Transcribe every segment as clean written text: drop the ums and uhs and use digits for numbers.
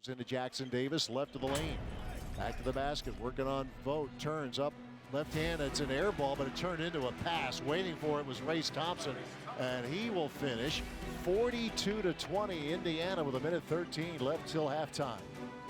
Into Jackson Davis, left of the lane. Back to the basket, working on Vogt. Turns up, left hand. It's an air ball, but it turned into a pass. Waiting for it was Race Thompson, and he will finish 42-20. Indiana with 1:13 left till halftime.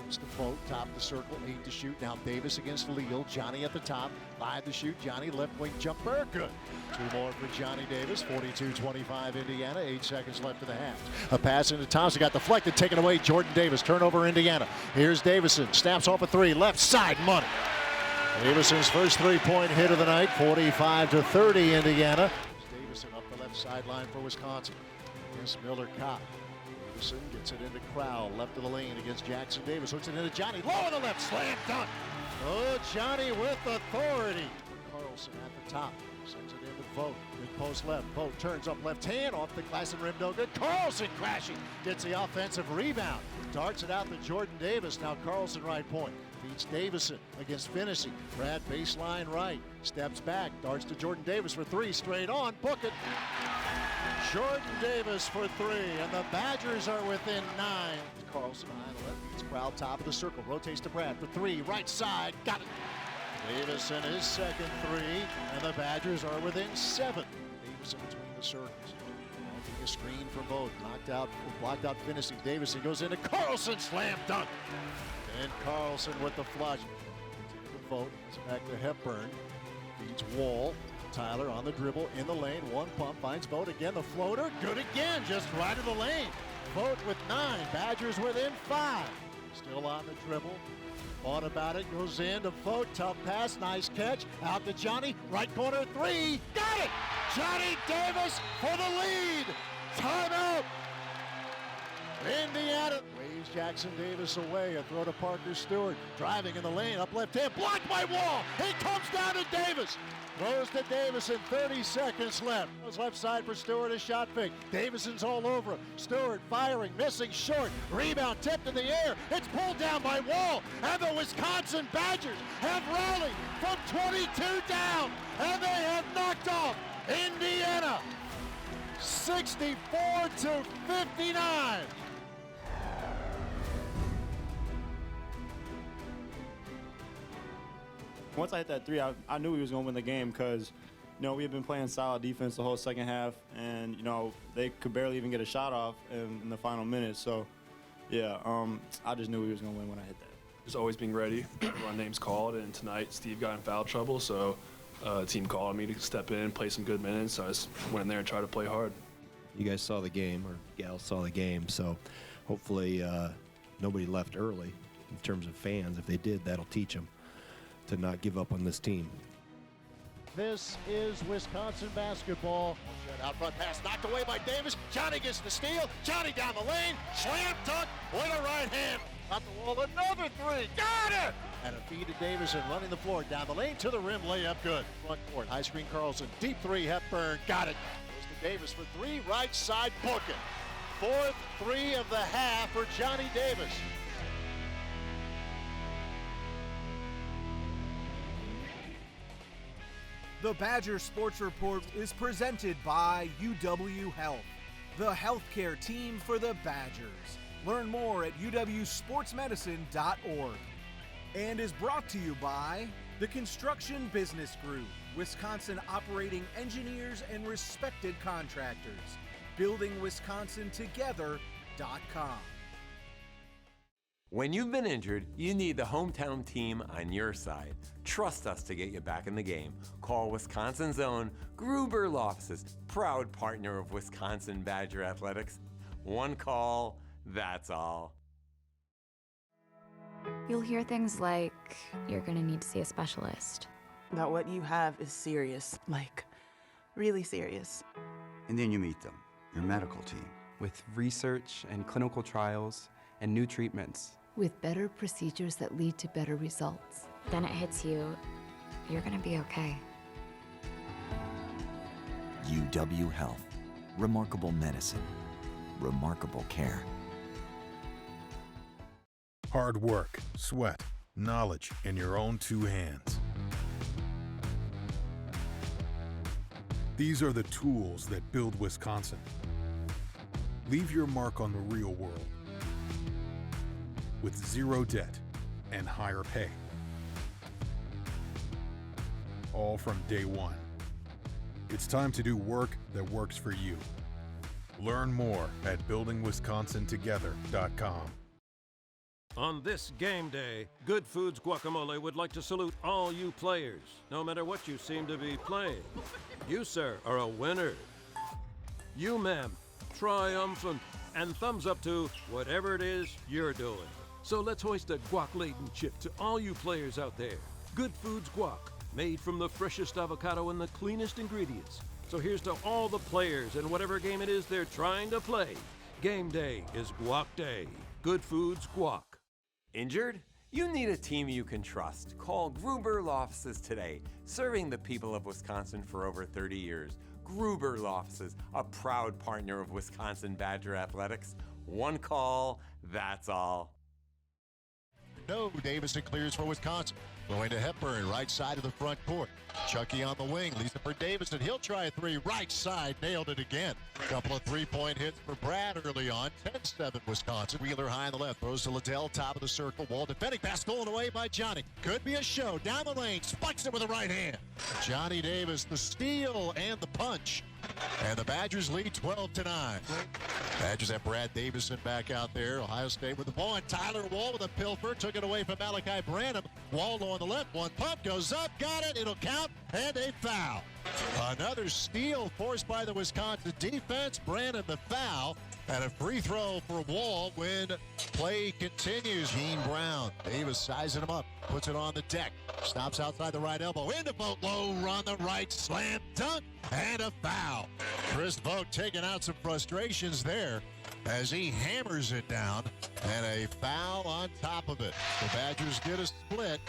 It's the Vogt, top of the circle, 8 to shoot. Now Davis against Leal. Johnny at the top, 5 to shoot. Johnny left wing jumper, good. 2 more for Johnny Davis. 42-25 Indiana. 8 seconds left in the half. A pass into Thompson, got deflected, taken away. Jordan Davis, turnover Indiana. Here's Davison, snaps off a 3, left side, money. Davison's first 3-point hit of the night. 45-30 Indiana. Davison up the left sideline for Wisconsin. Here's Miller Kopp. Davison gets it into Crowell, left of the lane against Jackson Davis. Hooks it into Johnny, low on the left, slam dunk. Oh, Johnny with authority. Carlson at the top, sends it into Vogt. Mid post left, Vogt turns up left hand off the glass and rim, no good. Carlson crashing, gets the offensive rebound. Darts it out to Jordan Davis, now Carlson right point. Beats Davison against Finney. Brad baseline right, steps back, darts to Jordan Davis for 3, straight on, book it. Jordan Davis for 3, and the Badgers are within 9. Carlson on the left, beats Crowell, top of the circle, rotates to Brad for 3, right side, got it. Davison his second 3, and the Badgers are within 7. Davison between the circles. Taking a screen from both, blocked out Finney. Davison goes into Carlson, slam dunk. And Carlson with the flush. The Vogt, it's back to Hepburn. Beats Wall. Tyler on the dribble, in the lane, 1 pump, finds Vogt again, the floater, good again, just right of the lane. Vogt with 9, Badgers within 5. Still on the dribble, thought about it, goes in to Vogt, tough pass, nice catch, out to Johnny, right corner 3, got it! Johnny Davis for the lead, timeout! Indiana waves Jackson Davis away. A throw to Parker Stewart. Driving in the lane, up left hand, blocked by Wall. He comes down to Davis. Throws to Davis in 30 seconds left. Goes left side for Stewart, a shot fake. Davison's all over him. Stewart firing, missing short. Rebound tipped in the air. It's pulled down by Wall. And the Wisconsin Badgers have rallied from 22 down. And they have knocked off Indiana 64-59. Once I hit that 3, I knew we was going to win the game because, we had been playing solid defense the whole second half, and, they could barely even get a shot off in the final minutes. So, yeah, I just knew we was going to win when I hit that. Just always being ready. Run names called, and tonight Steve got in foul trouble, so the team called me to step in, play some good minutes. So I just went in there and tried to play hard. You guys saw the game, or gals saw the game, so hopefully nobody left early in terms of fans. If they did, that'll teach them to not give up on this team. This is Wisconsin basketball. Out front pass knocked away by Davis. Johnny gets the steal. Johnny down the lane. Slam dunk with a right hand. Out the wall, another 3. Got it! And a feed to Davison running the floor. Down the lane to the rim. Layup good. Front court. High screen Carlson. Deep 3. Hepburn. Got it. Goes to Davis for 3. Right side. Book it. 4th 3 of the half for Johnny Davis. The Badger Sports Report is presented by UW Health, the healthcare team for the Badgers. Learn more at uwsportsmedicine.org. And is brought to you by the Construction Business Group, Wisconsin operating engineers and respected contractors. BuildingWisconsinTogether.com. When you've been injured, you need the hometown team on your side. Trust us to get you back in the game. Call Wisconsin's own Gruber Law Offices, proud partner of Wisconsin Badger Athletics. One call, that's all. You'll hear things like, you're gonna need to see a specialist. That what you have is serious, like really serious. And then you meet them, your medical team. With research and clinical trials and new treatments. With better procedures that lead to better results. Then it hits you, you're gonna be okay. UW Health. Remarkable medicine. Remarkable care. Hard work, sweat, knowledge in your own 2 hands. These are the tools that build Wisconsin. Leave your mark on the real world. with zero debt and higher pay. All from day one. It's time to do work that works for you. Learn more at buildingwisconsintogether.com. On this game day, Good Foods Guacamole would like to salute all you players, no matter what you seem to be playing. You, sir, are a winner. You, ma'am, triumphant, and thumbs up to whatever it is you're doing. So let's hoist a guac-laden chip to all you players out there. Good Foods Guac, made from the freshest avocado and the cleanest ingredients. So here's to all the players and whatever game it is they're trying to play. Game day is Guac Day. Good Foods Guac. Injured? You need a team you can trust. Call Gruber Law Offices today, serving the people of Wisconsin for over 30 years. Gruber Law Offices, a proud partner of Wisconsin Badger Athletics. One call, that's all. No, Davison clears for Wisconsin. Going to Hepburn, right side of the front court. Chucky on the wing, leaves it for Davison. He'll try a three, right side, nailed it again. Couple of three-point hits for Brad early on. 10-7 Wisconsin. Wheeler high on the left, throws to Liddell, top of the circle. Wall defending, pass stolen away by Johnny. Could be a show, down the lane, spikes it with the right hand. Johnny Davis, the steal and the punch. And the Badgers lead 12-9. Badgers have Brad Davison back out there. Ohio State with the ball, and Tyler Wall with a pilfer. Took it away from Malachi Branham. Waldo on the left. One pump goes up. Got it. It'll count. And a foul. Another steal forced by the Wisconsin defense. Branham the foul. And a free throw for Wall when play continues. Gene Brown. Davis sizing him up. Puts it on the deck. Stops outside the right elbow. Into Vogt. Low run the right. Slam dunk. And a foul. Chris Vogt taking out some frustrations there as he hammers it down. And a foul on top of it. The Badgers get a split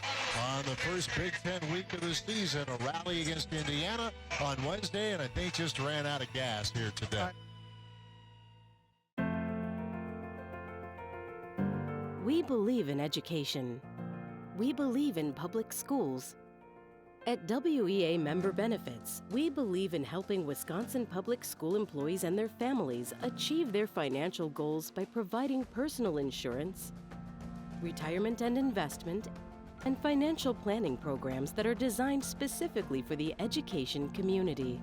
on the first Big Ten week of the season. A rally against Indiana on Wednesday, and I think just ran out of gas here today. We believe in education. We believe in public schools. At WEA Member Benefits, we believe in helping Wisconsin public school employees and their families achieve their financial goals by providing personal insurance, retirement and investment, and financial planning programs that are designed specifically for the education community.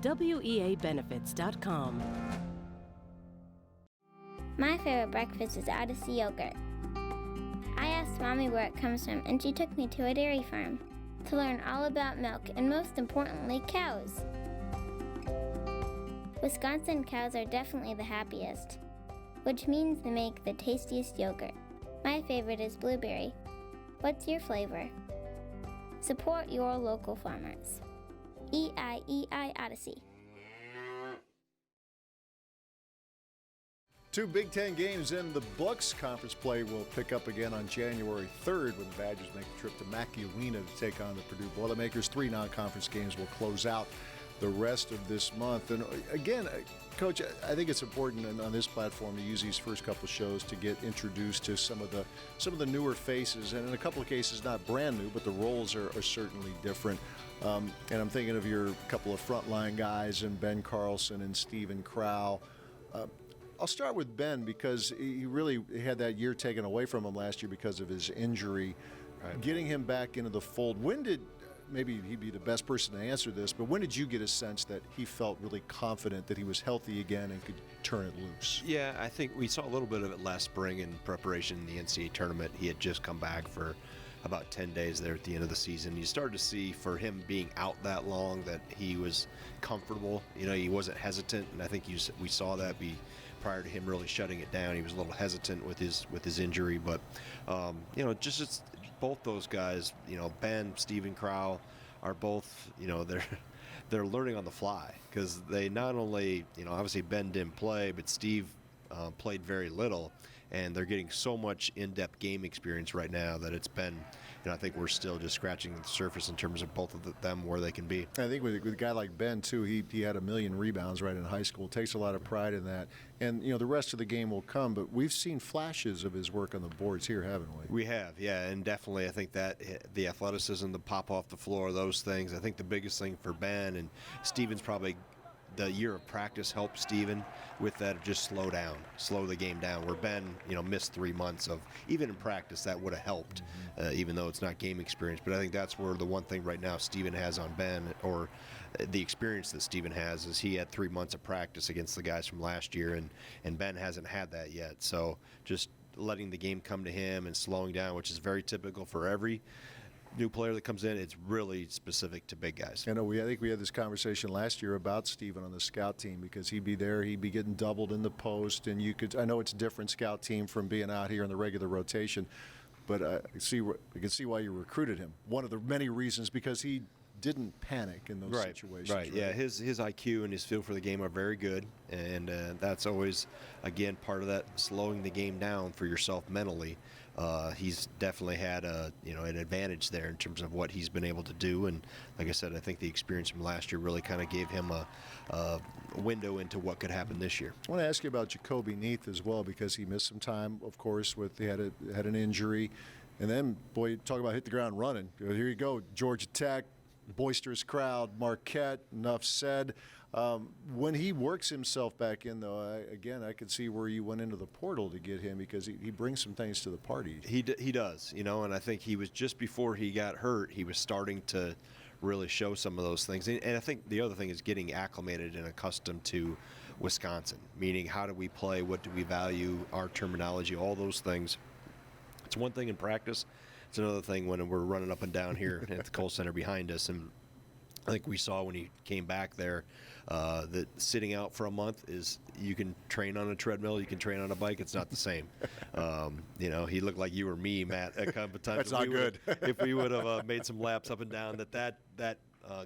WEABenefits.com. My favorite breakfast is Odyssey yogurt. I asked Mommy where it comes from, and she took me to a dairy farm to learn all about milk and, most importantly, cows. Wisconsin cows are definitely the happiest, which means they make the tastiest yogurt. My favorite is blueberry. What's your flavor? Support your local farmers. EIEI Odyssey. 2 Big Ten games in the books. Conference play will pick up again on January 3rd when the Badgers make the trip to Mackey Arena to take on the Purdue Boilermakers. 3 non-conference games will close out the rest of this month. And again, Coach, I think it's important on this platform to use these first couple shows to get introduced to some of the newer faces, and in a couple of cases not brand new, but the roles are certainly different. And I'm thinking of your couple of frontline guys, and Ben Carlson and Stephen Crow. I'll start with Ben because he really had that year taken away from him last year because of his injury. Right. Getting him back into the fold, maybe he'd be the best person to answer this, but when did you get a sense that he felt really confident that he was healthy again and could turn it loose? Yeah, I think we saw a little bit of it last spring in preparation in the NCAA tournament. He had just come back for about 10 days there at the end of the season. You started to see for him being out that long that he was comfortable. You know, he wasn't hesitant, and I think we saw that prior to him really shutting it down. He was a little hesitant with his injury, but just both those guys, Ben, Stephen Crow, are both, they're learning on the fly because they not only, obviously Ben didn't play, but Steve played very little, and they're getting so much in-depth game experience right now that it's been, I think we're still just scratching the surface in terms of both of them where they can be. I think with a guy like Ben, too, he had 1 million rebounds right in high school. Takes a lot of pride in that. And, the rest of the game will come, but we've seen flashes of his work on the boards here, haven't we? We have, yeah, and definitely I think that the athleticism, the pop off the floor, those things. I think the biggest thing for Ben, and Steven's probably the year of practice helped Steven with that, just slow the game down, where Ben, missed 3 months of, even in practice, that would have helped, even though it's not game experience. But I think that's where the one thing right now Steven has on Ben, or the experience that Steven has, is he had 3 months of practice against the guys from last year, and Ben hasn't had that yet. So just letting the game come to him and slowing down, which is very typical for every new player that comes in. It's really specific to big guys. I think we had this conversation last year about Steven on the scout team, because he'd be there, he'd be getting doubled in the post, and I know it's a different scout team from being out here in the regular rotation, but I can see why you recruited him. One of the many reasons, because he didn't panic in those situations. Right. Yeah, his IQ and his feel for the game are very good, and that's always, again, part of that slowing the game down for yourself mentally. He's definitely had an advantage there in terms of what he's been able to do, and like I said, I think the experience from last year really kind of gave him a window into what could happen this year. I want to ask you about Jacoby Neath as well, because he missed some time, of course, he had an injury, and then, boy, talk about hit the ground running. Here you go, Georgia Tech, boisterous crowd, Marquette, enough said. When he works himself back in, though, I could see where you went into the portal to get him, because he brings some things to the party. He does, and I think he was, just before he got hurt, he was starting to really show some of those things. And I think the other thing is getting acclimated and accustomed to Wisconsin, meaning how do we play, what do we value, our terminology, all those things. It's one thing in practice. It's another thing when we're running up and down here at the Kohl Center behind us. And I think we saw when he came back there that sitting out for a month is, you can train on a treadmill, you can train on a bike. It's not the same. He looked like you or me, Matt, at a couple of times. That's not good. If we would have made some laps up and down, that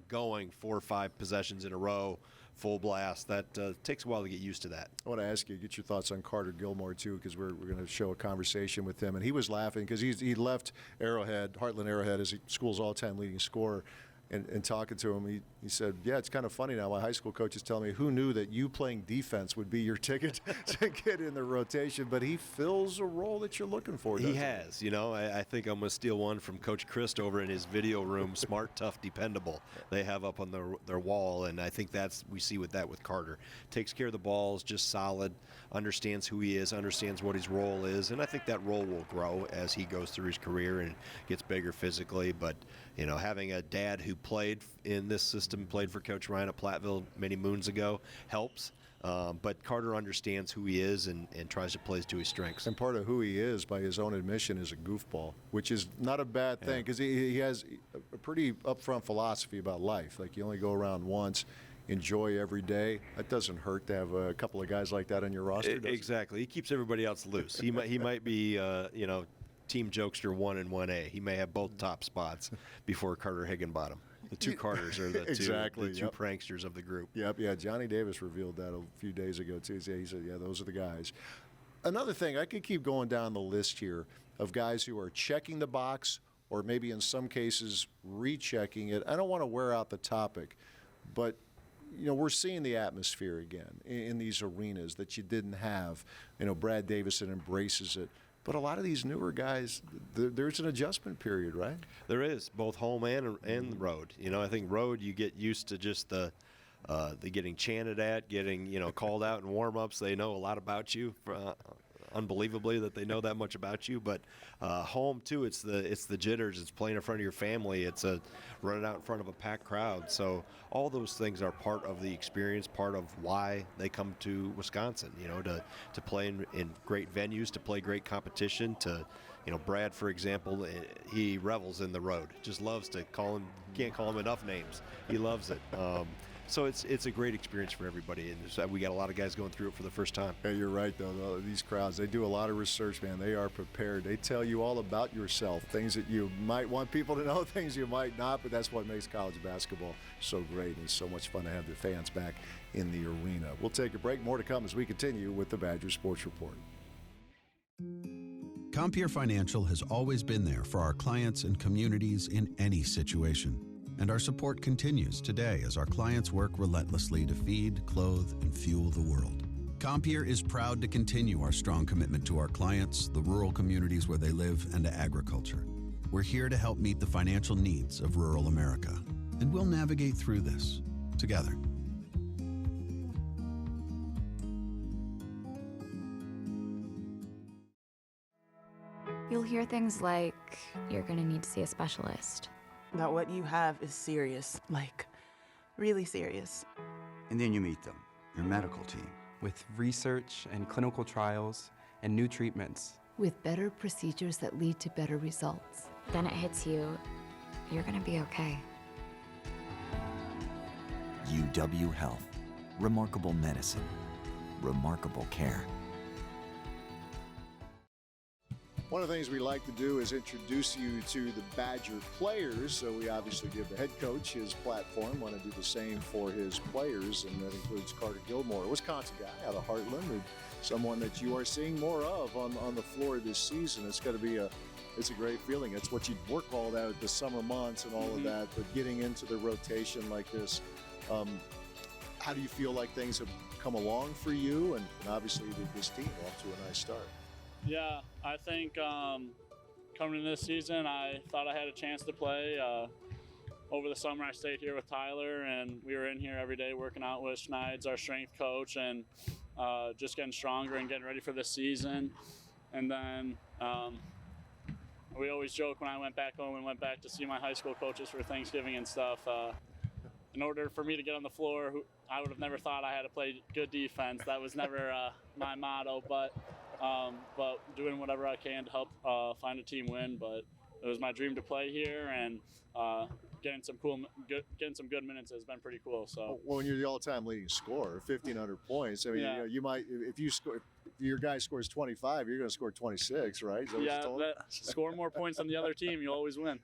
going 4 or 5 possessions in a row, full blast, that takes a while to get used to that. I want to ask you, get your thoughts on Carter Gilmore, too, because we're going to show a conversation with him. And he was laughing because he left Heartland Arrowhead, as school's all-time leading scorer. And talking to him, he said, yeah, it's kind of funny now. My high school coach is telling me, who knew that you playing defense would be your ticket to get in the rotation? But he fills a role that you're looking for, doesn't he? He has. I think I'm going to steal one from Coach Christ over in his video room, smart, tough, dependable. They have up on their wall, and I think we see with Carter. Takes care of the balls, just solid, understands who he is, understands what his role is, and I think that role will grow as he goes through his career and gets bigger physically. But having a dad who played in this system, played for Coach Ryan at Platteville many moons ago, helps. But Carter understands who he is and tries to play to his strengths. And part of who he is, by his own admission, is a goofball, which is not a bad thing, because he has a pretty upfront philosophy about life. Like, you only go around once. Enjoy every day. That doesn't hurt to have a couple of guys like that on your roster. Exactly. He keeps everybody else loose. He might be team jokester 1 and 1A. He may have both top spots before Carter Higginbottom. The two Carters are the two pranksters of the group. Yep, yeah. Johnny Davis revealed that a few days ago, too. He said, yeah, those are the guys. Another thing, I could keep going down the list here of guys who are checking the box, or maybe in some cases rechecking it. I don't want to wear out the topic, but we're seeing the atmosphere again in these arenas that you didn't have. Brad Davison embraces it. But a lot of these newer guys, there's an adjustment period, right? There is, both home and the road. I think road, you get used to just the getting chanted at, getting called out in warm-ups. They know a lot about you, unbelievably that they know that much about you. But home too, it's the jitters. It's playing in front of your family. It's running out in front of a packed crowd. So all those things are part of the experience, part of why they come to Wisconsin. To play in great venues, to play great competition. To Brad, for example, he revels in the road. Just loves to call him. Can't call him enough names. He loves it. So it's a great experience for everybody, and we got a lot of guys going through it for the first time. Yeah, you're right, though. These crowds, they do a lot of research, man. They are prepared. They tell you all about yourself, things that you might want people to know, things you might not, but that's what makes college basketball so great, and it's so much fun to have the fans back in the arena. We'll take a break. More to come as we continue with the Badger Sports Report. Compeer Financial has always been there for our clients and communities in any situation. And our support continues today as our clients work relentlessly to feed, clothe, and fuel the world. Compeer is proud to continue our strong commitment to our clients, the rural communities where they live, and to agriculture. We're here to help meet the financial needs of rural America, and we'll navigate through this together. You'll hear things like, you're gonna need to see a specialist. That what you have is serious, like really serious. And then you meet them, your medical team. With research and clinical trials and new treatments. With better procedures that lead to better results. Then it hits you, you're gonna be okay. UW Health. Remarkable medicine. Remarkable care. One of the things we like to do is introduce you to the Badger players. So we obviously give the head coach his platform. Want to do the same for his players, and that includes Carter Gilmore, a Wisconsin guy out of Heartland, and someone that you are seeing more of on the floor this season. It's got to be it's a great feeling. It's what you'd work all out the summer months and all of that, but getting into the rotation like this, how do you feel like things have come along for you? And obviously this team off to a nice start. Yeah, I think coming into this season, I thought I had a chance to play. Over the summer, I stayed here with Tyler, and we were in here every day working out with Schneid's, our strength coach, and just getting stronger and getting ready for this season. And then we always joke when I went back home and went back to see my high school coaches for Thanksgiving and stuff. In order for me to get on the floor, I would have never thought I had to play good defense. That was never my motto, but doing whatever I can to help find a team win. But it was my dream to play here, and getting some good minutes has been pretty cool. So well, when you're the all-time leading scorer, 1,500 points. I mean, yeah. you might if your guy scores 25, you're going to score 26, right? Score more points than the other team, you always win.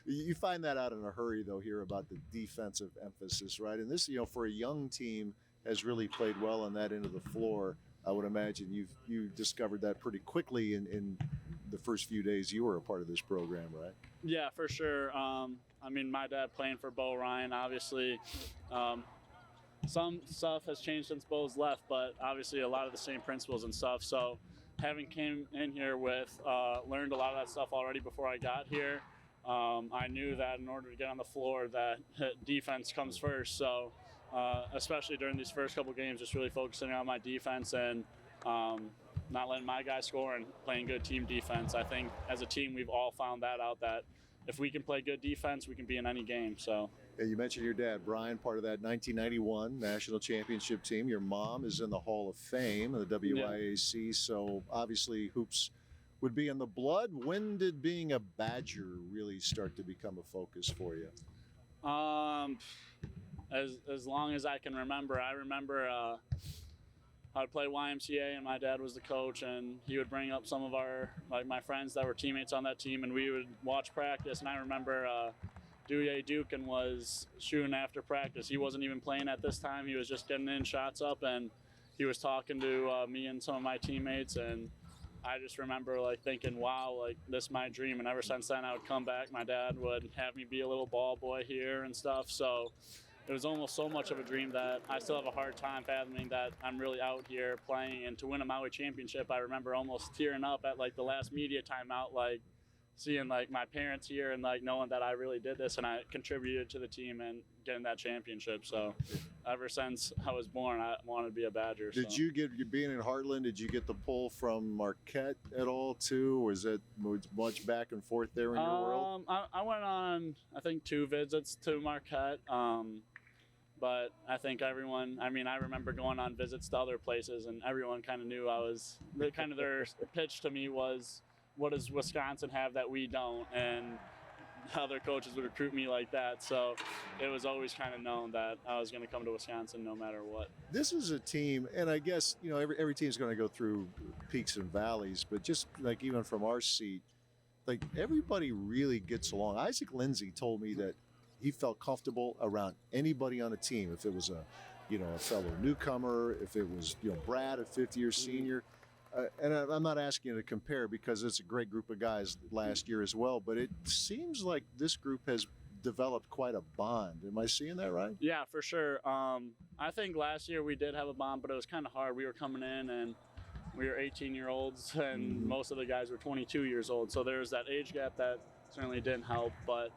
You find that out in a hurry, though, here about the defensive emphasis, right? And this, for a young team, has really played well on that end of the floor. I would imagine you discovered that pretty quickly in the first few days you were a part of this program, right? Yeah, for sure. I mean, my dad playing for Bo Ryan, obviously. Some stuff has changed since Bo's left, but obviously a lot of the same principles and stuff. So having came in here with, learned a lot of that stuff already before I got here. I knew that in order to get on the floor that defense comes first. So especially during these first couple games, just really focusing on my defense and not letting my guys score and playing good team defense. I think as a team, we've all found that out, that if we can play good defense, we can be in any game. So. Yeah, you mentioned your dad, Brian, part of that 1991 national championship team. Your mom is in the Hall of Fame of the WIAC, so obviously hoops would be in the blood. When did being a Badger really start to become a focus for you? As long as I can remember. I remember I would play YMCA, and my dad was the coach, and he would bring up some of my friends that were teammates on that team, and we would watch practice. And I remember Dewey Dukin was shooting after practice. He wasn't even playing at this time. He was just getting in shots up, and he was talking to me and some of my teammates, and I just remember thinking, wow, this is my dream. And ever since then, I would come back. My dad would have me be a little ball boy here and stuff. So it was almost so much of a dream that I still have a hard time fathoming that I'm really out here playing. And to win a Maui championship, I remember almost tearing up at the last media timeout, seeing my parents here and knowing that I really did this and I contributed to the team and getting that championship. So ever since I was born, I wanted to be a Badger. Did you being in Heartland, did you get the pull from Marquette at all too? Or was it much back and forth there in your world? I went on, I think, 2 visits to Marquette. But I think everyone, I remember going on visits to other places, and everyone kind of knew their pitch to me was, what does Wisconsin have that we don't? And other coaches would recruit me like that. So it was always kind of known that I was going to come to Wisconsin no matter what. This is a team, and I guess, every team's going to go through peaks and valleys, but just even from our seat, everybody really gets along. Isaac Lindsay told me that he felt comfortable around anybody on a team. If it was a fellow newcomer, if it was, Brad, a 5th-year senior. And I'm not asking you to compare because it's a great group of guys last year as well, but it seems like this group has developed quite a bond. Am I seeing that right? Yeah, for sure. I think last year we did have a bond, but it was kind of hard. We were coming in and we were 18-year-olds, and most of the guys were 22 years old. So there was that age gap that certainly didn't help. But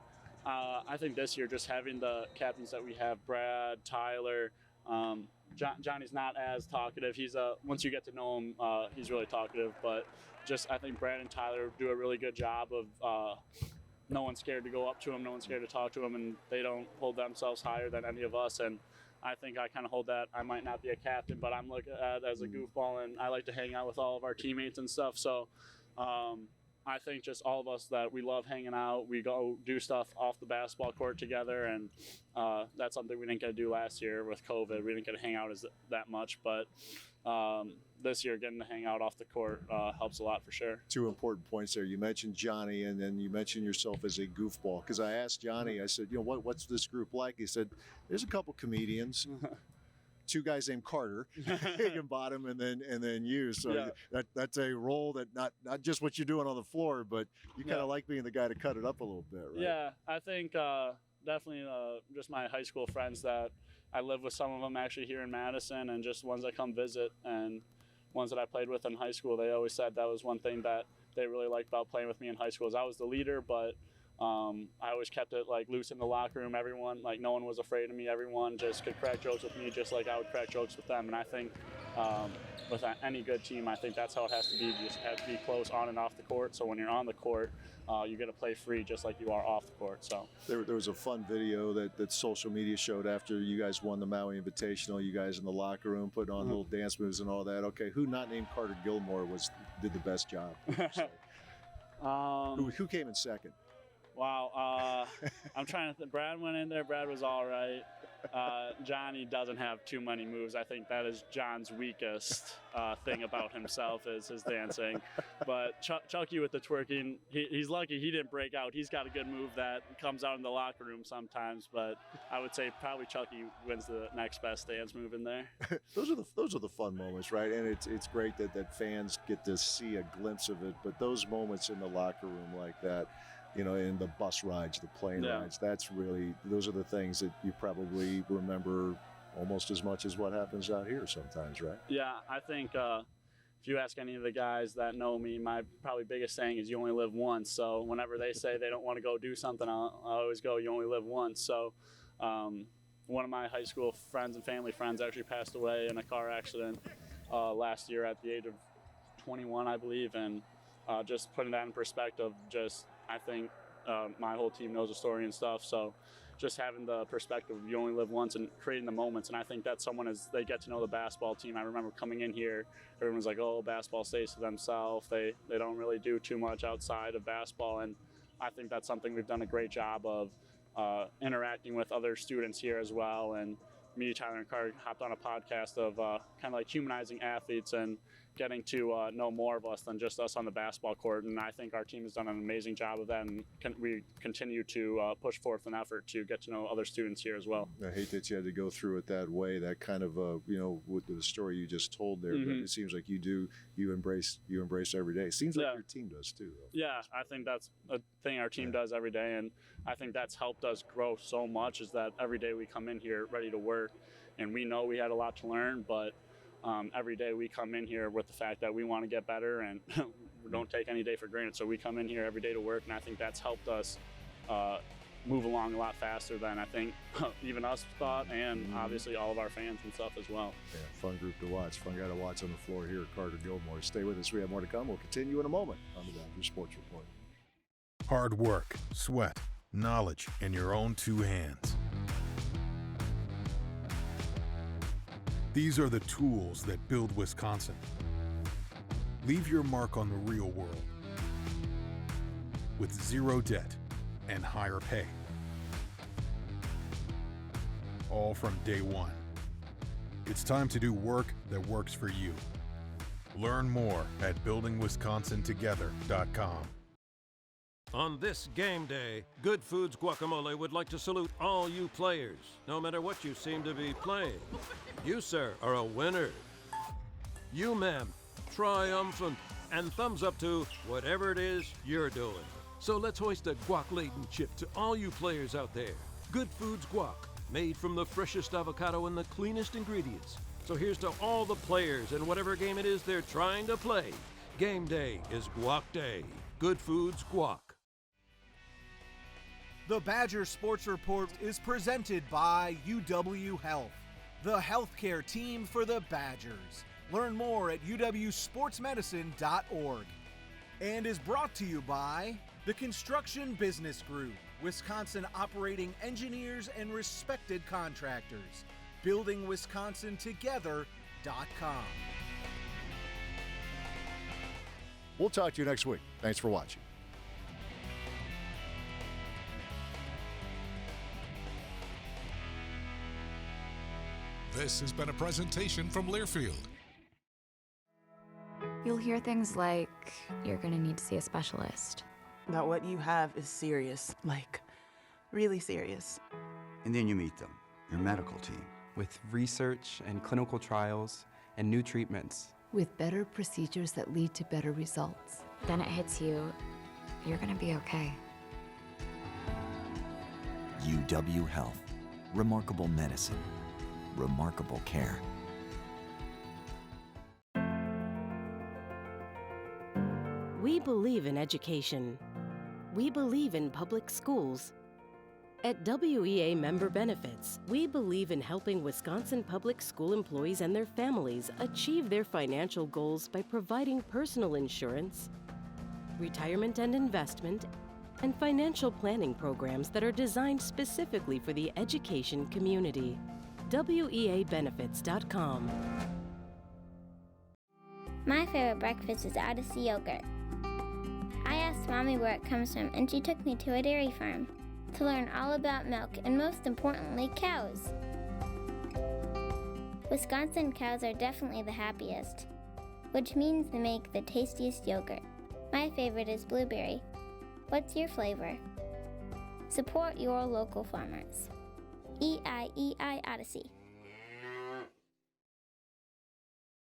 I think this year, just having the captains that we have, Brad, Tyler, Johnny's not as talkative. He's once you get to know him, he's really talkative. But just I think Brad and Tyler do a really good job of no one's scared to go up to him, no one's scared to talk to him, and they don't hold themselves higher than any of us. And I think I kind of hold that. I might not be a captain, but I'm looked at as a goofball, and I like to hang out with all of our teammates and stuff. So I think just all of us that we love hanging out. We go do stuff off the basketball court together, and that's something we didn't get to do last year with COVID. We didn't get to hang out that much, but this year getting to hang out off the court helps a lot for sure. Two important points there. You mentioned Johnny, and then you mentioned yourself as a goofball. Because I asked Johnny, I said, what's this group like? He said, there's a couple comedians. Two guys named Carter Gilmore, and then you. So yeah. That's a role that not just what you're doing on the floor, but you kind of like being the guy to cut it up a little bit, right? Yeah, I think definitely just my high school friends that I live with, some of them actually here in Madison, and just ones that come visit, and ones that I played with in high school. They always said that was one thing that they really liked about playing with me in high school is I was the leader, but I always kept it like loose in the locker room. Everyone, like no one was afraid of me. Everyone just could crack jokes with me just like I would crack jokes with them. And I think with any good team, I think that's how it has to be. You just have to be close on and off the court. So when you're on the court, you're going to play free just like you are off the court. So there was a fun video that social media showed after you guys won the Maui Invitational. You guys in the locker room putting on little dance moves and all that. Okay, who not named Carter Gilmore did the best job? Who came in second? Wow, I'm trying to think. Brad went in there. Brad was all right. Johnny doesn't have too many moves. I think that is John's weakest thing about himself is his dancing. But Chucky with the twerking, he's lucky he didn't break out. He's got a good move that comes out in the locker room sometimes. But I would say probably Chucky wins the next best dance move in there. Those are the fun moments, right? And it's great that fans get to see a glimpse of it. But those moments in the locker room like that, in the bus rides, the plane rides, those are the things that you probably remember almost as much as what happens out here sometimes, right? Yeah, I think if you ask any of the guys that know me, my probably biggest saying is you only live once. So whenever they say they don't want to go do something, I always go, you only live once. So one of my high school friends and family friends actually passed away in a car accident last year at the age of 21, I believe. And just putting that in perspective, I think my whole team knows the story and stuff. So just having the perspective of you only live once and creating the moments. And I think that as they get to know the basketball team, I remember coming in here, everyone's like, oh, basketball stays to themselves. They don't really do too much outside of basketball. And I think that's something we've done a great job of interacting with other students here as well. And me, Tyler, and Carter hopped on a podcast of kind of like humanizing athletes and getting to know more of us than just us on the basketball court. And I think our team has done an amazing job of that, and we continue to push forth an effort to get to know other students here as well. I hate that you had to go through it that way, that kind of, with the story you just told there, but it seems like you embrace every day. It seems like your team does too, though. Yeah, I think that's a thing our team does every day, and I think that's helped us grow so much is that every day we come in here ready to work, and we know we had a lot to learn, but every day we come in here with the fact that we want to get better and we don't take any day for granted. So we come in here every day to work, and I think that's helped us move along a lot faster than I think even us thought, and obviously all of our fans and stuff as well. Yeah, fun group to watch. Fun guy to watch on the floor here, Carter Gilmore. Stay with us. We have more to come. We'll continue in a moment on the Badger Sports Report. Hard work, sweat, knowledge in your own two hands. These are the tools that build Wisconsin. Leave your mark on the real world with zero debt and higher pay. All from day one. It's time to do work that works for you. Learn more at buildingwisconsintogether.com. On this game day, Good Foods Guacamole would like to salute all you players, no matter what you seem to be playing. You, sir, are a winner. You, ma'am, triumphant, and thumbs up to whatever it is you're doing. So let's hoist a guac-laden chip to all you players out there. Good Foods Guac, made from the freshest avocado and the cleanest ingredients. So here's to all the players and whatever game it is they're trying to play. Game day is Guac Day. Good Foods Guac. The Badger Sports Report is presented by UW Health. the healthcare team for the Badgers. Learn more at uwsportsmedicine.org. And is brought to you by the Construction Business Group, Wisconsin operating engineers and respected contractors. BuildingWisconsinTogether.com. We'll talk to you next week. Thanks for watching. This has been a presentation from Learfield. You'll hear things like, you're gonna need to see a specialist. That what you have is serious, like really serious. And then you meet them, your medical team. With research and clinical trials and new treatments. With better procedures that lead to better results. Then it hits you, you're gonna be okay. UW Health. Remarkable medicine. Remarkable care. We believe in education. We believe in public schools. At WEA Member Benefits, we believe in helping Wisconsin public school employees and their families achieve their financial goals by providing personal insurance, retirement and investment, and financial planning programs that are designed specifically for the education community. WEAbenefits.com. My favorite breakfast is Odyssey yogurt. I asked Mommy where it comes from, and she took me to a dairy farm to learn all about milk and, most importantly, cows. Wisconsin cows are definitely the happiest, which means they make the tastiest yogurt. My favorite is blueberry. What's your flavor? Support your local farmers. EIEI Odyssey.